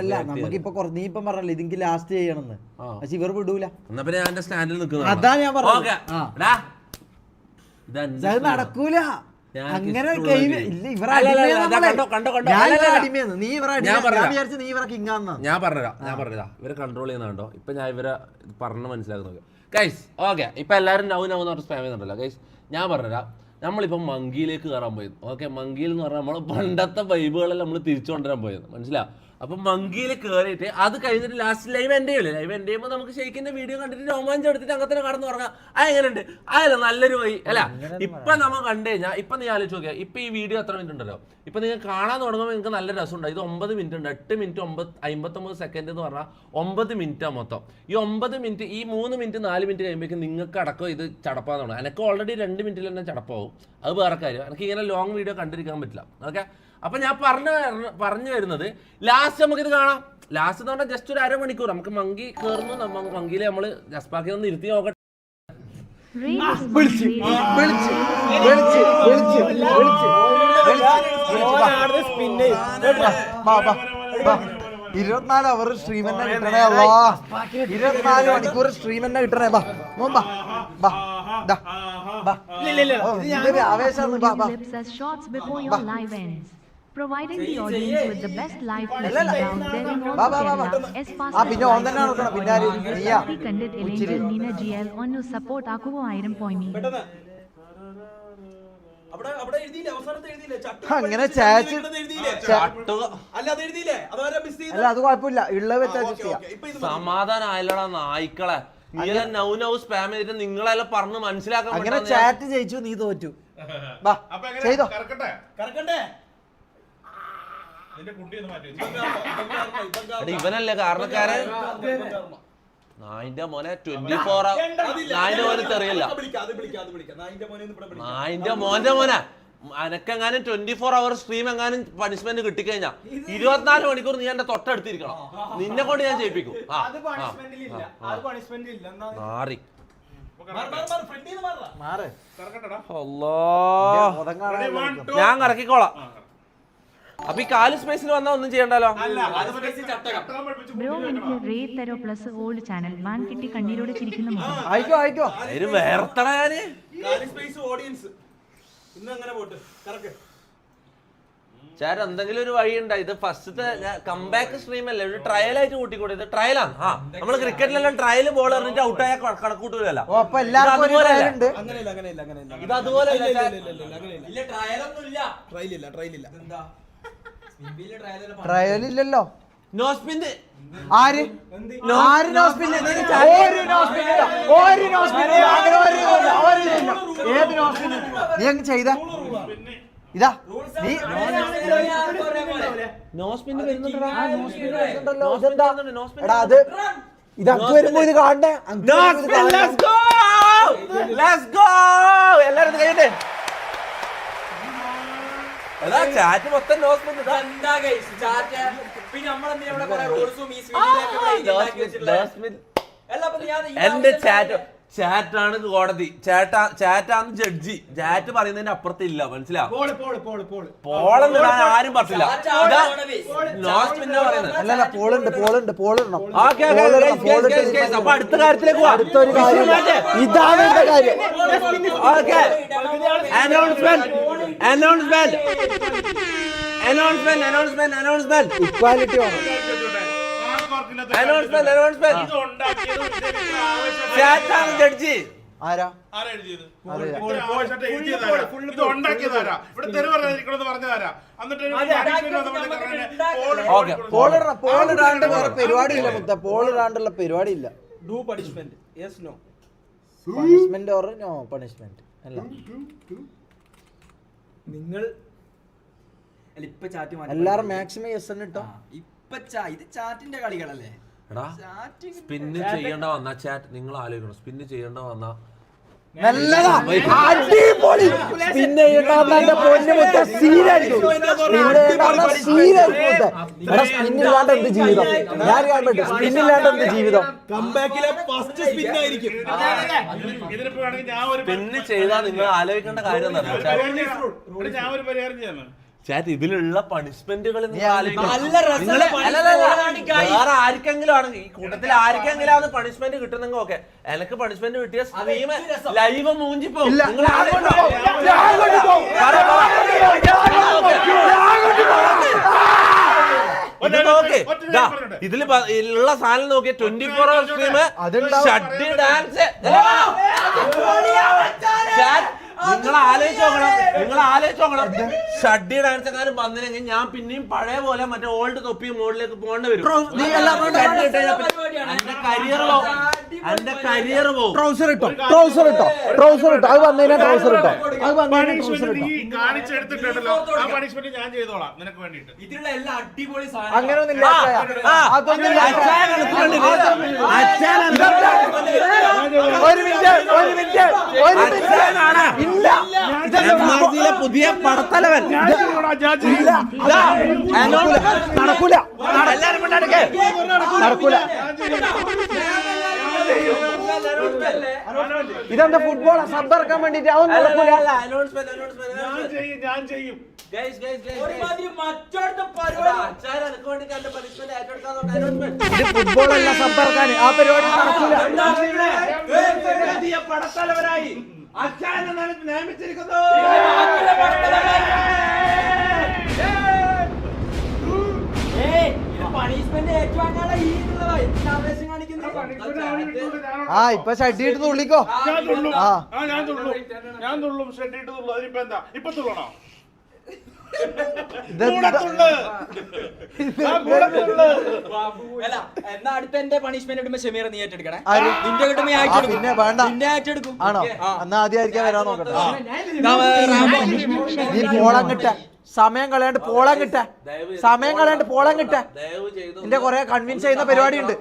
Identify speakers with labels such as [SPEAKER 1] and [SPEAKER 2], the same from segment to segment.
[SPEAKER 1] അല്ല നമുക്കിപ്പോ നീ ഇപ്പം പറഞ്ഞല്ലോ ഇതെങ്കിൽ ലാസ്റ്റ് ചെയ്യണമെന്ന്, പക്ഷെ ഇവർ വിടൂല. അതാ ഞാൻ പറഞ്ഞത്, നടക്കൂല അങ്ങനെ.
[SPEAKER 2] ഞാൻ പറഞ്ഞതാ ഇവരെ കൺട്രോൾ ചെയ്യുന്നുണ്ടോ ഇപ്പൊ ഞാൻ ഇവരെ പറഞ്ഞ് മനസ്സിലാക്കുന്നത്. ഗൈസ് ഓക്കെ, ഇപ്പൊ എല്ലാവരും നൗ നൗ എന്ന് പറഞ്ഞ സ്പാം ചെയ്യുന്നുണ്ടല്ലോ. ഗൈസ് ഞാൻ പറഞ്ഞുതരാം, നമ്മളിപ്പോൾ മങ്കിയിലേക്ക് കയറാൻ പോയത്. ഓക്കെ, മങ്കിയിൽ എന്ന് പറഞ്ഞാൽ നമ്മൾ പണ്ടത്തെ വൈബുകളെല്ലാം നമ്മൾ തിരിച്ചു കൊണ്ടുവരാൻ പോയത്, മനസ്സിലാ. അപ്പം മങ്കിയിൽ കയറിയിട്ട് അത് കഴിഞ്ഞിട്ട് ലാസ്റ്റ് ലൈവ് എൻഡ് ചെയ്യില്ലേ, ലൈവ് എൻഡ് ചെയ്യുമ്പോൾ നമുക്ക് ഷെയ്ക്കിന്റെ വീഡിയോ കണ്ടിട്ട് രോമാഞ്ചം എടുത്തിട്ട് അങ്ങനെ തന്നെ കടന്നു പറഞ്ഞാൽ എങ്ങനെയുണ്ട്, അതല്ല നല്ലൊരു വഴി അല്ല. ഇപ്പം നമ്മൾ കണ്ടു കഴിഞ്ഞാൽ ഇപ്പം നീ ആലോചിച്ച് നോക്കിയാൽ ഇപ്പം ഈ വീഡിയോ എത്ര മിനിറ്റ് ഉണ്ടല്ലോ, ഇപ്പം നിങ്ങൾ കാണാൻ തുടങ്ങുമ്പോൾ നിങ്ങൾക്ക് നല്ല രസമുണ്ട്. ഇത് 9 മിനിറ്റ് ഉണ്ട്, 8 മിനിറ്റ് 59 സെക്കൻഡ് എന്ന് പറഞ്ഞാൽ 9 മിനിറ്റാണ് മൊത്തം. ഈ 9 മിനിറ്റ് ഈ 3 മിനിറ്റ് 4 മിനിറ്റ് കഴിയുമ്പോഴേക്കും നിങ്ങൾക്ക് അടക്കം ഇത് ചടപ്പാന്ന് തുടങ്ങും. എനിക്ക് ഓൾറെഡി 2 മിനിറ്റിൽ തന്നെ ചടപ്പാവും, അത് വേറെ കാര്യം. എനിക്ക് ഇങ്ങനെ ലോങ് വീഡിയോ കണ്ടിരിക്കാൻ പറ്റില്ല. ഓക്കെ, അപ്പൊ ഞാൻ പറഞ്ഞു വരുന്നത് ലാസ്റ്റ് നമുക്കിത് കാണാം. ലാസ്റ്റ് എന്ന് പറഞ്ഞാൽ ജസ്റ്റ് ഒരു അരമണിക്കൂർ നമുക്ക് മങ്കി കയറുന്നു, മങ്കിയിൽ നമ്മള് ജസ്പാക്കി ഒന്ന് ഇരുത്തി നോക്കട്ടെ.
[SPEAKER 1] 24 അവർ സ്ട്രീം തന്നെ കിട്ടണേ, 24 മണിക്കൂർ സ്ട്രീം തന്നെ കിട്ടണേ.
[SPEAKER 3] Providing the audience with the best live feed down there in all Kerala. As fast as Kandit Elangel Nina GL on your support Akuvo Iron Poimi.
[SPEAKER 1] അങ്ങനെ അത് കുഴപ്പമില്ല, ഉള്ള
[SPEAKER 2] സമാധാനം ആയില്ലടാ നായ്ക്കളെ. നീല നൗ നൗ സ്പാം ചെയ്തിട്ട് നിങ്ങളെല്ലാം പറഞ്ഞ് മനസ്സിലാക്കാൻ.
[SPEAKER 1] അങ്ങനെ ചാറ്റ് ജയിച്ചു, നീ തോറ്റു. ചെയ്തോ
[SPEAKER 2] ഇവനല്ലേ കാരണക്കാരൻ. നായിന്റെ മോനെ 24 നായിന്റെ മോനെ തെറിയില്ല. നായിന്റെ മോനെ അനക്കെങ്ങാനും 24 അവർ സ്ട്രീം എങ്ങാനും പണിഷ്മെന്റ് കിട്ടിക്കഴിഞ്ഞാ 24 മണിക്കൂർ നീ എന്റെ തൊട്ടടുത്തിരിക്കണം. നിന്നെ കൊണ്ട് ഞാൻ ചെയ്യിപ്പിക്കും. മാറി ഞാൻ കറക്കിക്കോളാം. അപ്പൊ ഈ കാല് സ്പേസിൽ വന്നാ ഒന്നും ചെയ്യണ്ടല്ലോ.
[SPEAKER 3] ബ്രോ എനിക്ക് റേറ്റ് തരോ പ്ലസ് ഓൾഡ് ചാനൽ മാൻ കിട്ടി കണ്ണീരോടെ ചിരിക്കുന്ന മുഖം.
[SPEAKER 1] ആയിക്കോ
[SPEAKER 2] വേർത്തടാ ഞാന്. ചേട്ടാ എന്തെങ്കിലും ഒരു വഴി ഉണ്ടായി. ഇത് ഫസ്റ്റത്തെ കംബാക്ക് സ്ട്രീം അല്ലേ, ഒരു ട്രയൽ ആയിട്ട് കൂട്ടിക്കൂടെ. ഇത് ട്രയലാണ്. നമ്മള് ക്രിക്കറ്റിലെല്ലാം ട്രയൽ ബോൾ എറിഞ്ഞിട്ട് ഔട്ടായ കണക്കൂട്ടൂലല്ലോ. ഇത് അതുപോലെ
[SPEAKER 1] ട്രയലില്ലല്ലോ.
[SPEAKER 2] നോ സ്പിൻ
[SPEAKER 1] ആര് നോ സ്പിൻ? നീ അങ്ങ് ചെയ്ത ഇതാ നീ
[SPEAKER 2] നോ സ്പിൻ വരുന്നുണ്ടല്ലോ.
[SPEAKER 1] എടാ അത് ഇതൊക്കെ വരുമ്പോ ഇത് കാണണ്ടേ.
[SPEAKER 2] എല്ലാരും കഴിയട്ടെ. ചാറ്റ് മൊത്തം നോ സ്പിൻ. എന്റെ ചാറ്റാണ് കോടതി, ചാറ്റാണ് ജഡ്ജി. ചാറ്റ് പറയുന്നതിന്റെ അപ്പുറത്തില്ല, മനസ്സിലാ. പോളെന്നിടാൻ ആരും പറ്റില്ല.
[SPEAKER 1] അല്ലല്ല പോളിടണം.
[SPEAKER 2] അപ്പൊ അടുത്ത കാര്യത്തിലേക്ക്
[SPEAKER 1] അടുത്തൊരു കാര്യം ഇതാണ് എന്റെ കാര്യം.
[SPEAKER 2] അനൗൺസ്മെന്റ്
[SPEAKER 1] ഇക്വാലിറ്റി വേണം.
[SPEAKER 2] ജഡ്ജി
[SPEAKER 1] ആരാ പോളിടാണ്ട് വേറെ പരിപാടിയില്ല. പോളിടാണ്ടുള്ള പരിപാടിയില്ല. പണിഷ്മെന്റ് ഓർ നോ പണിഷ്മെന്റ് അല്ല.
[SPEAKER 4] നിങ്ങൾ
[SPEAKER 1] എല്ലാരും മാക്സിമം യെസ് തന്നെ ഇട്ടോ.
[SPEAKER 4] ഇത് ചാറ്റിന്റെ കളികളല്ലേ.
[SPEAKER 2] സ്പിന്ന് ചെയ്യേണ്ട വന്നാ ചാറ്റ് നിങ്ങൾ ആലോചിക്കണം. സ്പിന്ന് ചെയ്യേണ്ട വന്നാ
[SPEAKER 1] നല്ലതാ, അടിപൊളി. പിന്നെ സ്പിന്നില്ലാണ്ട് എന്ത് ജീവിതം? ഞാൻ കാണട്ടെ, സ്പിന്നില്ലാണ്ട് എന്ത് ജീവിതം?
[SPEAKER 2] സ്പിന്ന് ചെയ്താൽ നിങ്ങൾ ആലോചിക്കേണ്ട കാര്യം
[SPEAKER 5] ഞാൻ ഒരു പരിഹാരം ചെയ്യാൻ
[SPEAKER 2] ചാറ്റ് ഇതിലുള്ള പണിഷ്മെന്റുകൾ
[SPEAKER 1] നല്ല
[SPEAKER 2] വേറെ ആർക്കെങ്കിലും ആണെങ്കിൽ ഈ കൂട്ടത്തിൽ ആർക്കെങ്കിലും ആണ് പണിഷ്മെന്റ് കിട്ടുന്നെങ്കിൽ ഓക്കെ. എനിക്ക് പണിഷ്മെന്റ് കിട്ടിയ സ്ട്രീം ലൈവ് മൂഞ്ചിപ്പോ ഇതില് ഉള്ള സാധനം നോക്കിയ 24 hour സ്ട്രീം ഷഡ്ഡി ഡാൻസ്. നിങ്ങൾ ആലോചിച്ച് നോക്കണം ഷഡ്ഡി ഡാൻസ് എങ്ങാനും വന്നില്ലെങ്കിൽ ഞാൻ പിന്നെയും പഴയ പോലെ മറ്റേ ഓൾഡ് തൊപ്പി മോഡിലേക്ക് പോകേണ്ടി വരും. എന്റെ കരിയർ പോകും.
[SPEAKER 1] ട്രൗസർ ഇട്ടോ അത് വന്നതിനാ ട്രൗസർ ഇട്ടോ അത് അങ്ങനെയൊന്നുമില്ല.
[SPEAKER 2] പുതിയ പടത്തലവൻ
[SPEAKER 1] നടക്കൂല. ഇതെന്താ ഫുട്ബോളാ സബ് ഇറക്കാൻ വേണ്ടിട്ട് അതൊന്നും നടക്കൂല. ഫുട്ബോളല്ല സബ് ഇറക്കാൻ ആ പരിപാടി നടക്കൂല.
[SPEAKER 2] പടത്തലവനായി നിയമിച്ചിരിക്കുന്നു.
[SPEAKER 1] ആ ഇപ്പൊ ഷഡ്ഡിട്ട് തുള്ളിക്കോ.
[SPEAKER 4] എന്നാ അടുത്ത എന്റെ പണിഷ്മെന്റ് ഇടുമ്പോ ഷമീർ നീ ഏറ്റെടുക്കണേ.
[SPEAKER 1] പിന്നെ വേണ്ട ആണോ എന്നാ ആദ്യമായിരിക്കാൻ വരാൻ നോക്കട്ടെ. നീ പോളം കിട്ട സമയം കളയാണ്ട് പോളം കിട്ട നിന്റെ കൊറേ കൺവിൻസ് ചെയ്യുന്ന പരിപാടി ഉണ്ട്.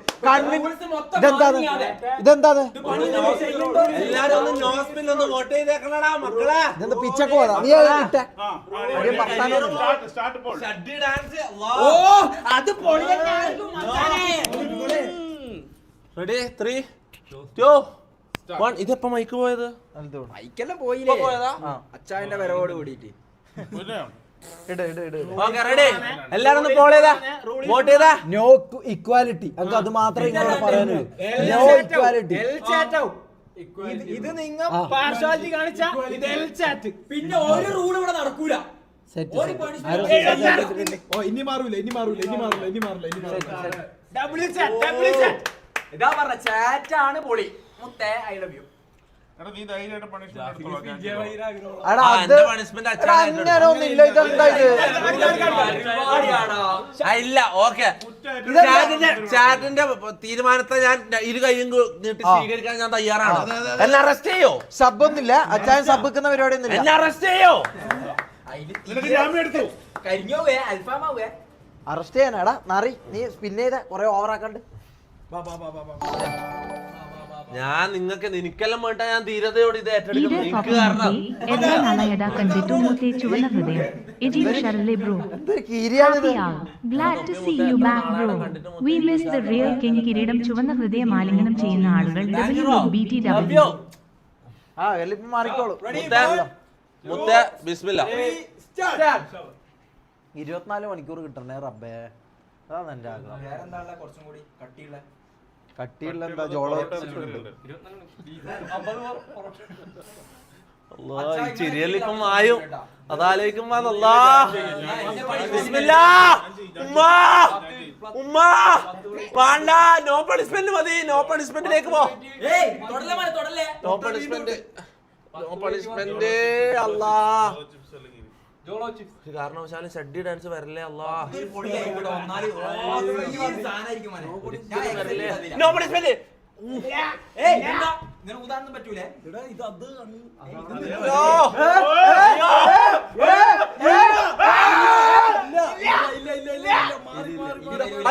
[SPEAKER 1] ഇതെന്താ പിച്ചക്ക് പോതാ നീ കിട്ട
[SPEAKER 2] ഇതെപ്പോ മൈക്ക് പോയത്?
[SPEAKER 4] മൈക്കെല്ലാം പോയില്ലേ അച്ചായന്റെ വരവോട് കൂടിയിട്ട്.
[SPEAKER 2] എല്ലാരും വോട്ട് ചെയ്താ
[SPEAKER 1] നോ ഇക്വാലിറ്റി അത് മാത്രമേ പറയാനുള്ളൂ. No equality.
[SPEAKER 4] ഇത് നിങ്ങൾ പാർഷ്വാലിറ്റി കാണിച്ച പിന്നെ ഒരു റൂൾ ഇവിടെ നടക്കൂല. ഇനി മാറൂല. ഇതാ പറഞ്ഞ ചാറ്റാണ് പൊളി. മുത്തേ ഐ ലവ് യു.
[SPEAKER 2] ഇല്ല ഓക്കെ. ചാറ്റിന്റെ തീരുമാനത്തെ ഞാൻ ഇരു കൈയും നീട്ടി സ്വീകരിക്കാൻ ഞാൻ തയ്യാറാണ്. എന്നെ അറസ്റ്റ് ചെയ്യോ?
[SPEAKER 1] സബ്ബൊന്നുമില്ല അച്ചായൻ സബ് വെക്കുന്ന പരിപാടി ഒന്നുമില്ല.
[SPEAKER 2] എന്നെ അറസ്റ്റ് ചെയ്യോ?
[SPEAKER 1] അറസ്റ്റ് ചെയ്യാനാടാ നാറി നീ സ്പിൻ ചെയ്ത കൊറേ ഓവറാക്കണ്ട്.
[SPEAKER 2] ഞാൻ എനിക്കെല്ലാം വേണ്ട ഞാൻ ധീരതയോട് ഇത് ഏറ്റെടുക്കുന്നു. എനിക്ക് കാരണം
[SPEAKER 3] കിരീടം ചുവന്ന ഹൃദയം ആലിംഗനം ചെയ്യുന്ന ആളുകൾ
[SPEAKER 1] മാറിക്കോളൂ. 24 മണിക്കൂർ കിട്ടണേ റബ്ബേ. അതാണ് എന്റെ ആഗ്രഹം. കട്ടിയുള്ള എന്താ ജോളോ
[SPEAKER 2] ചിരിയല്ലിപ്പം ആയും അതാലോചിക്കുമ്പോ നോ പണിഷ്മെന്റ് മതി. നോ പണിഷ്മെന്റിലേക്ക് പോ. നോ പണിഷ്മെന്റ് അല്ലാ. കാരണവശാലും ഷഡ്ഡി ഡാൻസ് വരല്ലേ അല്ലാ. No punishment.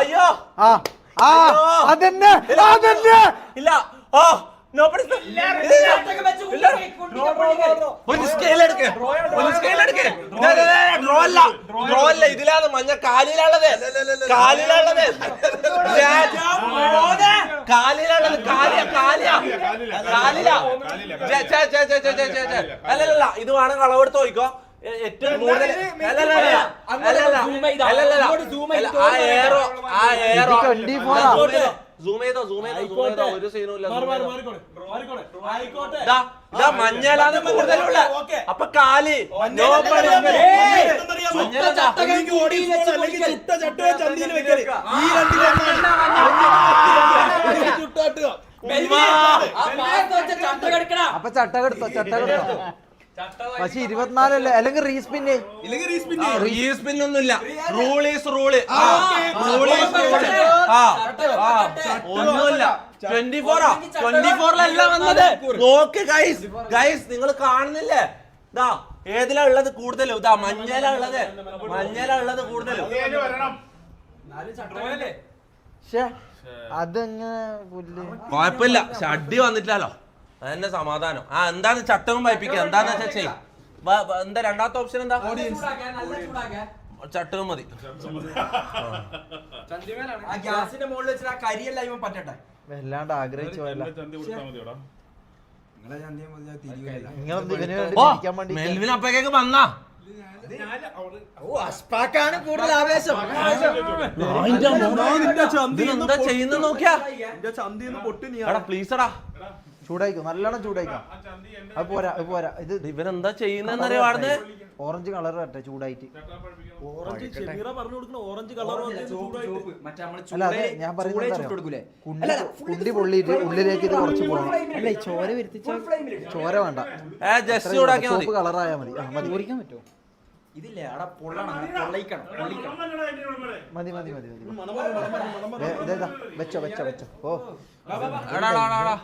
[SPEAKER 2] അയ്യോ
[SPEAKER 1] അതന്നെ
[SPEAKER 2] ഇല്ല. Oh no punishment. ഡ്രോ അല്ല ഇതിലാണ് മഞ്ഞ കാലിലുള്ളത്. അല്ലല്ല ഇത് വേണം കളവെടുത്ത് നോക്കിക്കോ. ഏറ്റവും കൂടുതൽ ഒരു സീനും ഇല്ല. മഞ്ഞളാണ് കൂടുതലുള്ള. അപ്പൊ കാല്
[SPEAKER 1] അപ്പൊ ചട്ട കെടുത്തോ പക്ഷെ 24 അല്ലെങ്കിൽ റീസ്പിന്നെ
[SPEAKER 2] ഒന്നുമില്ല. Rule is rule. ഒന്നുമില്ല. 24 വന്നത്. നോക്ക് ഗൈസ് നിങ്ങൾ കാണുന്നില്ലേ? ഇതാ ഏതിലാ ഉള്ളത് കൂടുതലും? ഇതാ മഞ്ഞലാ ഉള്ളത് കൂടുതലും.
[SPEAKER 1] അതെങ്ങനെ
[SPEAKER 2] കുഴപ്പമില്ല. ഷഡ്ഡി വന്നിട്ടില്ലല്ലോ, അതന്നെ സമാധാനം. എന്താണ് ചട്ടവും പൈപ്പിക്കുക? എന്താന്ന് വെച്ചാ ചെയ്യും. എന്താ രണ്ടാമത്തെ ഓപ്ഷൻ? എന്താ? ചട്ടവും മതി.
[SPEAKER 4] ഗ്യാസിന്റെ മുകളിൽ വെച്ചിട്ട് ആ കരിയെല്ലാം ഇവൻ പറ്റട്ടെ.
[SPEAKER 1] വല്ലാണ്ട് ആഗ്രഹിച്ചു
[SPEAKER 2] മെൽവിൻ അപ്പഴേക്ക് വന്നാ
[SPEAKER 4] കൂടുതൽ ആവേശം.
[SPEAKER 2] എന്താ ചെയ്യുന്ന നോക്കിയാ പ്ലീസടാ.
[SPEAKER 1] ചൂടായിക്കോ, നല്ലോണം ചൂടായിക്കോ. അത് പോരാ ഇത്
[SPEAKER 2] ഇവനെന്താ ചെയ്യുന്നറിയാ? പാടുന്നത്
[SPEAKER 1] ഓറഞ്ച് കളർ വരട്ടെ ചൂടായിട്ട്. അല്ല അതെ ഞാൻ പറയുന്നത് കുണ്ടി പൊള്ളിയിട്ട് ഉള്ളിലേക്ക് ഇത് കുറച്ച് പോകണം. അല്ല ചോര വരുത്തിച്ച ചോര വേണ്ട, ചുവപ്പ് കളറായാൽ മതി. മതി പൊരിക്കാൻ പറ്റുമോ?
[SPEAKER 4] ഇതില്ലേ അവിടെ പൊള്ളണം, പൊള്ളിക്കണം.
[SPEAKER 1] മതി വെച്ചോ. ഓ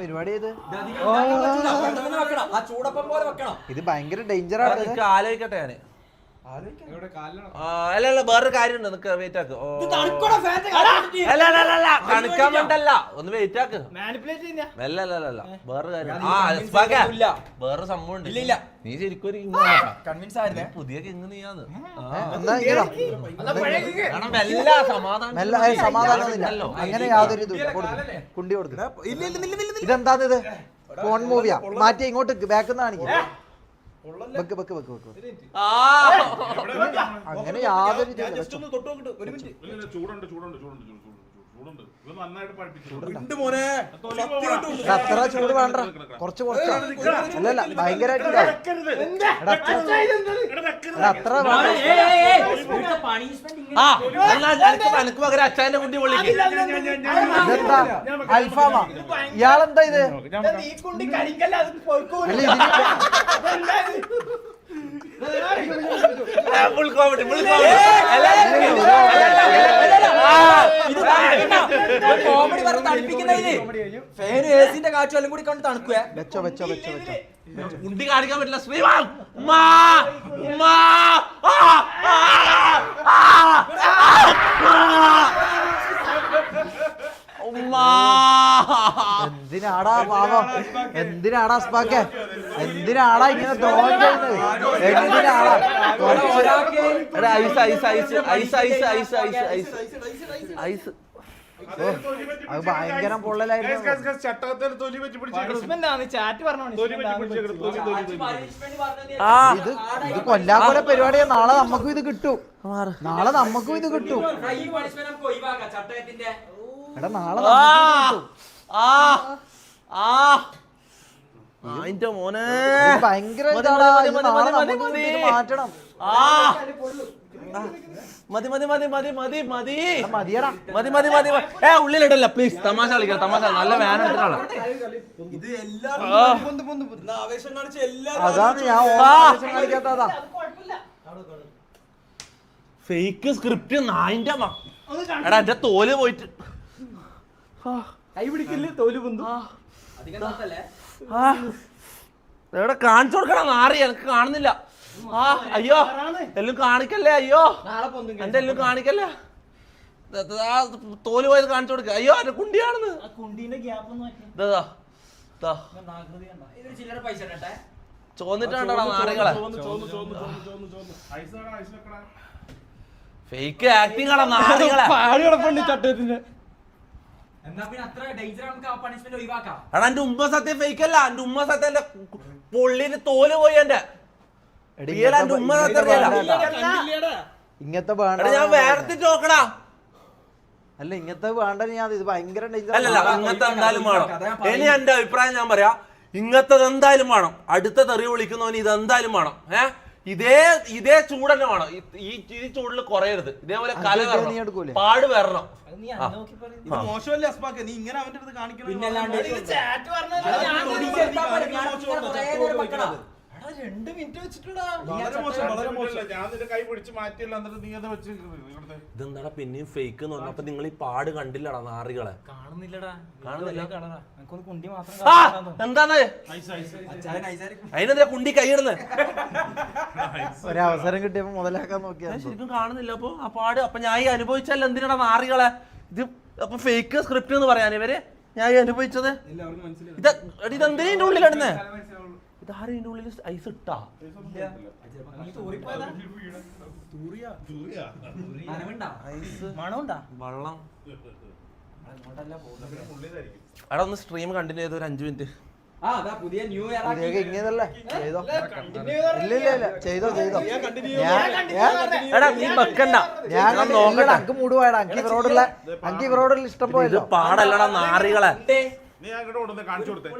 [SPEAKER 1] പരിപാടി ഇത് ഭയങ്കര ഡേഞ്ചറാണ്.
[SPEAKER 2] ആലോചിക്കട്ടെ ഞാന്. അല്ല വേറൊരു കാര്യമുണ്ട്. നിനക്ക് വെയിറ്റ് ആക്ക്. തണുക്കാൻ വേണ്ടല്ല, ഒന്ന് വെയിറ്റ് ആക്ക്. അല്ല വേറൊരു കാര്യം. വേറൊരു സംഭവം ഉണ്ട്. നീ ശരിക്കും
[SPEAKER 4] കൺവിൻസ് ആയിരുന്നേ.
[SPEAKER 2] പുതിയ കിങ് നീയാന്ന്.
[SPEAKER 1] സമാധാനം അങ്ങനെ യാതൊരു ഇതും കുണ്ടി കൊടുക്കുക. ഇതെന്താന്ന്? ഇത് ഫോൺ മൂവിയാ? മാറ്റി ഇങ്ങോട്ട് ബാക്കിൽ കാണിക്കും. അങ്ങനെ യാതൊരു അത്ര ചൂട് വേണ്ട, കുറച്ച് അല്ലല്ല ഭയങ്കരമായിട്ട് അത്ര
[SPEAKER 2] അച്ഛന്റെ കുണ്ടി പൊള്ളിക്ക്.
[SPEAKER 1] ഇതെന്താ അൽഫാമാ? ഇയാളെന്താ ഇത്?
[SPEAKER 2] Full comedy.
[SPEAKER 4] കോമഡി പറഞ്ഞ് തണുപ്പിക്കുന്നതിന് ഫാനും എസിന്റെ കാറ്റും എല്ലാം കൂടി കൊണ്ട് തണുക്കുക.
[SPEAKER 1] വെച്ചോ
[SPEAKER 2] കുണ്ടി കാണിക്കാൻ പറ്റില്ല. ശ്രീമാൻ
[SPEAKER 1] എന്തിനാടാ പാവം? എന്തിനാടാ സ്പാക്കെ? എന്തിനാടാ ഇങ്ങനെ ദ്രോഹം ചെയ്യുന്നത്? എന്തിനാടാ?
[SPEAKER 2] ഐസ്
[SPEAKER 1] അത് ഭയങ്കര പൊള്ളലായിരുന്നു. ഇത് കൊല്ലാക്കൊല പരിപാടിയാ. നാളെ നമുക്കും ഇത് കിട്ടും. എടാ നാളെ
[SPEAKER 2] മോനെ
[SPEAKER 1] ഭയങ്കര മാറ്റണം.
[SPEAKER 2] ഉള്ളിലിടല്ല പ്ലീസ്. തമാശ കളിക്കാം, തമാശ. നല്ല വാൻ എടുത്തിട്ടാണ്.
[SPEAKER 1] അതാണ് ഞാൻ കളിക്കാത്തതാ.
[SPEAKER 2] ഫേക്ക് സ്ക്രിപ്റ്റ് നായിന്റെ എടാ എന്റെ തോല് പോയിട്ട് എവിടെ കാണിച്ചു കൊടുക്കണം? നാറി എനിക്ക് കാണുന്നില്ല. അയ്യോ എല്ലാം കാണിക്കല്ലേ. അയ്യോ എന്റെ എല്ലാം കാണിക്കല്ലേ. തോല് പോയത് കാണിച്ചു കൊടുക്ക. അയ്യോ എന്റെ കുണ്ടിയാണെന്ന്. ചോന്നിട്ടാണ്ടാ നാറികളെ. ഫേക്ക് ആക്ടിങ് ആണ് നാറികളെ. എടാ എന്റെ ഉമ്മ സത്യം ഫേക്ക് അല്ല. എന്റെ ഉമ്മ സത്യം എന്റെ പൊള്ളിന് തോല് പോയി. എന്റെ
[SPEAKER 1] ഇങ്ങനത്തെ വേണ്ട
[SPEAKER 2] ഞാൻ വേറെ നോക്കടാ.
[SPEAKER 1] അല്ല ഇങ്ങനത്തെ വേണ്ട ഞാൻ ഇത് ഭയങ്കര
[SPEAKER 2] അല്ലല്ല ഇങ്ങനത്തെ എന്തായാലും വേണം. ഇനി എന്റെ അഭിപ്രായം ഞാൻ പറയാ, ഇങ്ങനത്തെ എന്തായാലും വേണം. അടുത്ത തെറി വിളിക്കുന്നവന് ഇത് എന്തായാലും വേണം. ഇതേ ചൂട് തന്നെ വേണം. ഈ ചൂടിൽ കുറയരുത്. ഇതേപോലെ കല വരണം, പാട് വരണം.
[SPEAKER 5] മോശമല്ലേ അസ്പാക്ക്, നീ ഇങ്ങനെ അവന്റെ അടുത്ത് കാണിക്കണം.
[SPEAKER 2] ഇതെന്താടാ പിന്നെയും ഫേക്ക് എന്ന് പറഞ്ഞപ്പോ നിങ്ങൾ ഈ പാട് കണ്ടില്ലടാ നാറികളെ? എന്താണ് അതിനെന്താ കുണ്ടി കൈയിടുന്നത്?
[SPEAKER 1] ഒരവസരം കിട്ടിയപ്പോ മുതലാക്കാൻ നോക്കിയാ
[SPEAKER 2] ശരിക്കും കാണുന്നില്ല. അപ്പൊ ആ പാട് അപ്പൊ ഞാൻ ഈ അനുഭവിച്ചല്ല എന്തിനാടാ നാറികളെ? ഇത് അപ്പൊ ഫേക്ക് സ്ക്രിപ്റ്റ് എന്ന് പറയാൻ ഇവര് ഞാൻ ഈ അനുഭവിച്ചത് ഇതെന്തിന്റെ ഉള്ളിലിടുന്നേ? ഇതാരും ഇതിന്റെ ഉള്ളിൽ ഐസ് ഇട്ടാ? വെള്ളം എടാ ഒന്ന് സ്ട്രീം കണ്ടിന്യൂ ചെയ്ത് ഒരു 5 മിനിറ്റ്.
[SPEAKER 1] ഇങ്ങനല്ലേ ചെയ്തോ? ഇല്ല ചെയ്തോ
[SPEAKER 2] എടാ നീ വെക്കണ്ട,
[SPEAKER 1] ഞാൻ നോക്കട്ടെ. അങ്ക് മൂടുവാടാ, അങ്കി ഇവരോടുള്ള ഇഷ്ടം പോയല്ലോ.
[SPEAKER 2] പാടല്ലടാ നാറികളെ.
[SPEAKER 5] നീ അങ്ങോട്ട് കൊണ്ടുവന്ന് കാണിച്ചു കൊടുത്തേ.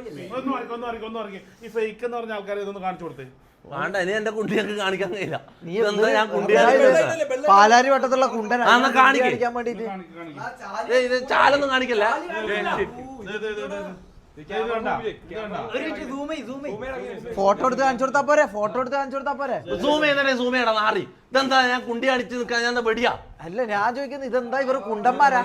[SPEAKER 5] ഒന്ന് ഇറങ്ങി ഈ ഫേക്ക് എന്ന് പറഞ്ഞ ആൾക്കാരെ ഇതൊന്ന് കാണിച്ചു കൊടുത്തേ.
[SPEAKER 2] വേണ്ട, ഇനി എന്റെ കുണ്ടിയൊക്കെ കാണിക്കാൻ കഴിയില്ല.
[SPEAKER 1] പാലാരി വട്ടത്തുള്ള കുണ്ടൻ
[SPEAKER 2] കാണിക്കാൻ
[SPEAKER 1] വേണ്ടിട്ട്
[SPEAKER 2] ഇത് ചാലൊന്നും കാണിക്കല്ല.
[SPEAKER 1] ഫോട്ടോ എടുത്ത് കാണിച്ചു കൊടുത്താ പോരെ?
[SPEAKER 2] സൂം ചെയ്യടാ നാറി. ഇതെന്താ ഞാൻ കുണ്ടി അടിച്ച് നിൽക്കാൻ? ഞാൻ വെടിയാ?
[SPEAKER 1] അല്ല ഞാൻ ചോദിക്കുന്നത് ഇതെന്താ ഇവർ കുണ്ടന്മാരാ?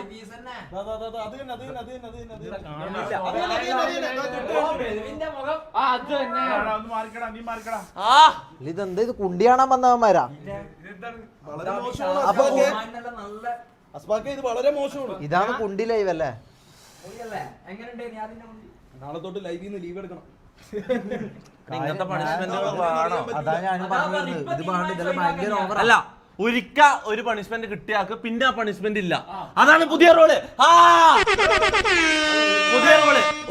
[SPEAKER 1] ഇതെന്താ ഇത് കുണ്ടി കാണാൻ വന്നവന്മാരാ? അപ്പൊ
[SPEAKER 5] ഇത് വളരെ മോശമാണ്.
[SPEAKER 1] ഇതാണ് കുണ്ടി ലൈവ് അല്ലേ?
[SPEAKER 5] നാളെ തൊട്ട് ലൈവിൽ നിന്ന് ലീവ് എടുക്കണം.
[SPEAKER 2] ഇങ്ങനത്തെ പണിഷ്മെന്റുകൾ വേണം.
[SPEAKER 1] അതാ ഞാൻ പറഞ്ഞത്. ഇത് ഭയങ്കര ഓവർ.
[SPEAKER 2] അല്ല ഒരു പണിഷ്മെന്റ് കിട്ടിയാക്ക് പിന്നെ ആ പണിഷ്മെന്റ് ഇല്ല. അതാണ് പുതിയ റോള്.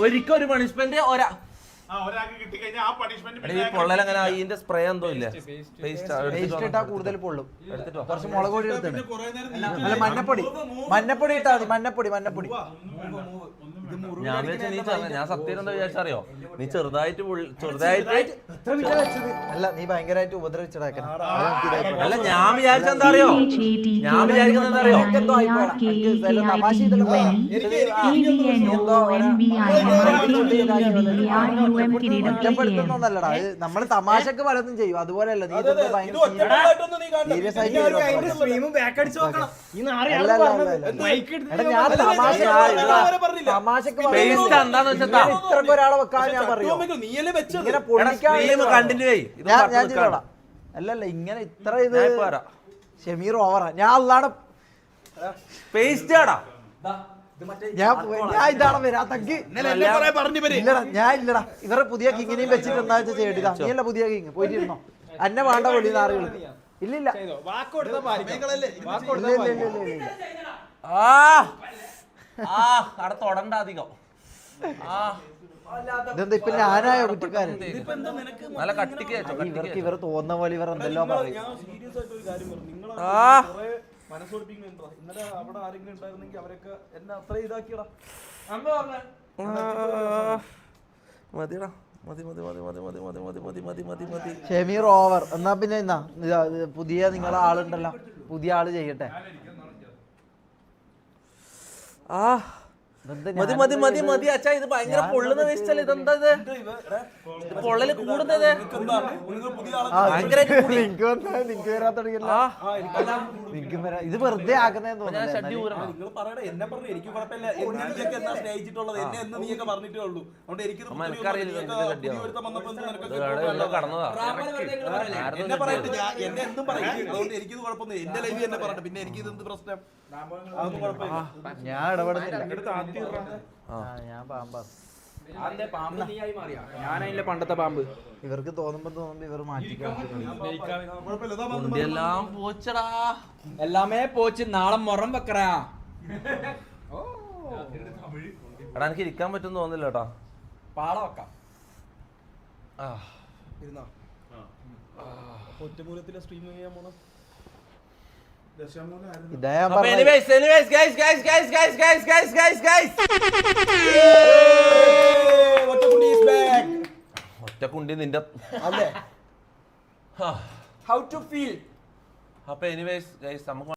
[SPEAKER 2] ഒരിക്കൽ ഒരു പണിഷ്മെന്റ് പൊള്ളലങ്ങനെ ഇതിന്റെ സ്പ്രേ എന്തോ ഇല്ലേ?
[SPEAKER 1] കൂടുതൽ പൊള്ളും. കുറച്ച് മുളക് പൊടി എടുത്തിട്ട് അല്ല മഞ്ഞപ്പൊടി ഇട്ടാ മതി. മഞ്ഞപ്പൊടി
[SPEAKER 2] ഞാൻ ഞാൻ സത്യം എന്താ വിചാരിച്ചറിയോ? നീ ചെറുതായിട്ട്
[SPEAKER 1] അല്ല നീ ഭയങ്കരമായിട്ട് ഉപദ്രവിച്ചടാക്കണം.
[SPEAKER 2] അല്ല ഞാൻ വിചാരിച്ചെന്താ അറിയോ?
[SPEAKER 1] ഒറ്റപ്പെടുത്തുന്നല്ലടാ, നമ്മള് തമാശക്ക് പലതും ചെയ്യും. അതുപോലെയല്ല നീ സീരിയസ് ആയിട്ട് ഞാൻ തമാശക്ക് ഇത്രക്ക് ഒരാളെ വെക്കാൻ ഞാൻ പറയും. ഞാൻ ചെയ്തോളാം. അല്ലല്ല ഇങ്ങനെ ഇത്ര ഇത് ഷമീർ ഓവറാ. ഞാൻ അല്ലാടെ ഞാൻ ഇതാണ് വരാത്തക്ക്. ഞാൻ ഇല്ലടാ. ഇവരെ പുതിയ കിങ്ങിനെയും വെച്ചിട്ട് എന്താ വെച്ചാൽ ചെയ്യട്ടില്ല. നീ അല്ല പുതിയ കിങ്, പോയിട്ടിരുന്നോ? എന്നെ വേണ്ട വെളി നാറുകൾ. ഇല്ലില്ല
[SPEAKER 2] തൊടണ്ട അധികം.
[SPEAKER 1] ഇതെന്താ ഇപ്പൊ ഞാനായോ കുറ്റക്കാരൻ?
[SPEAKER 2] നല്ല കട്ടിക്ക്
[SPEAKER 1] ഇവർക്ക് ഇവർ തോന്നുന്ന പോലെ ഇവർ എന്തെല്ലോ പറയും.
[SPEAKER 5] ഇന്നലെ അവിടെ ആരെങ്കിലും ഉണ്ടായിരുന്നെങ്കിൽ അവരൊക്കെ എന്നെ അത്ര ഇതാക്കിയടാ.
[SPEAKER 2] മതിടാ, മതി.
[SPEAKER 1] ഷമീർ ഓവർ. എന്നാ പിന്നെ പുതിയ നിങ്ങളെ ആളുണ്ടല്ലോ, പുതിയ ആള് ചെയ്യട്ടെ.
[SPEAKER 2] മതി അച്ഛാ. ഇത് ഭയങ്കര പൊള്ളുന്ന വേസ്റ്റല്ലേ? ഇതെന്താ ഇത് പൊള്ളല് കൂടുന്നത്?
[SPEAKER 1] ഇത് വെറുതെ ആക്കുന്നതെന്ന്
[SPEAKER 5] നിങ്ങൾ പറയണേ, എന്നെ പറഞ്ഞു എനിക്ക് കുഴപ്പമില്ല. എന്നാ സ്നേഹിച്ചിട്ടുള്ളത് എന്നെ എന്ന് നീയൊക്കെ പറഞ്ഞിട്ടേ ഉള്ളൂ. അതുകൊണ്ട് എനിക്ക് എന്നെ പറയട്ടെ, എന്നെ എന്തും പറയും. അതുകൊണ്ട് എനിക്കിത് കുഴപ്പമൊന്നും. എന്റെ ലൈവ് എന്നെ പറയട്ടെ, പിന്നെ എനിക്ക് ഇതെന്ത് പ്രശ്നം? അതൊന്നും കുഴപ്പമില്ല.
[SPEAKER 1] ഞാൻ ഇടപെടുന്നില്ല. ഞാൻ പാമ്പാ.
[SPEAKER 4] ഞാനതിലെ പണ്ടത്തെ പാമ്പ്.
[SPEAKER 1] ഇവർക്ക് തോന്നുമ്പോ ഇവർ മാറ്റിക്കാം.
[SPEAKER 2] എല്ലാം പോച്ചടാ,
[SPEAKER 4] എല്ലാമേ പോച്ച്. നാളെ മുറം വെക്കറാ.
[SPEAKER 2] എടാ എനിക്ക് ഇരിക്കാൻ പറ്റും തോന്നില്ല കേട്ടാ.
[SPEAKER 4] പാള വെക്കാം.
[SPEAKER 5] ഇരുന്നോ? ഒറ്റമൂലത്തിലെ സ്ട്രീമിംഗ് ചെയ്യാൻ പോണം.
[SPEAKER 1] ഇദ്ദേഹം
[SPEAKER 2] അപ്പൊ anyways, guys. ഒറ്റക്കുണ്ടി നിന്റെ
[SPEAKER 4] അല്ലേ? How to feel?
[SPEAKER 2] അപ്പൊ എനിവേസ് ഗൈസ് നമുക്ക്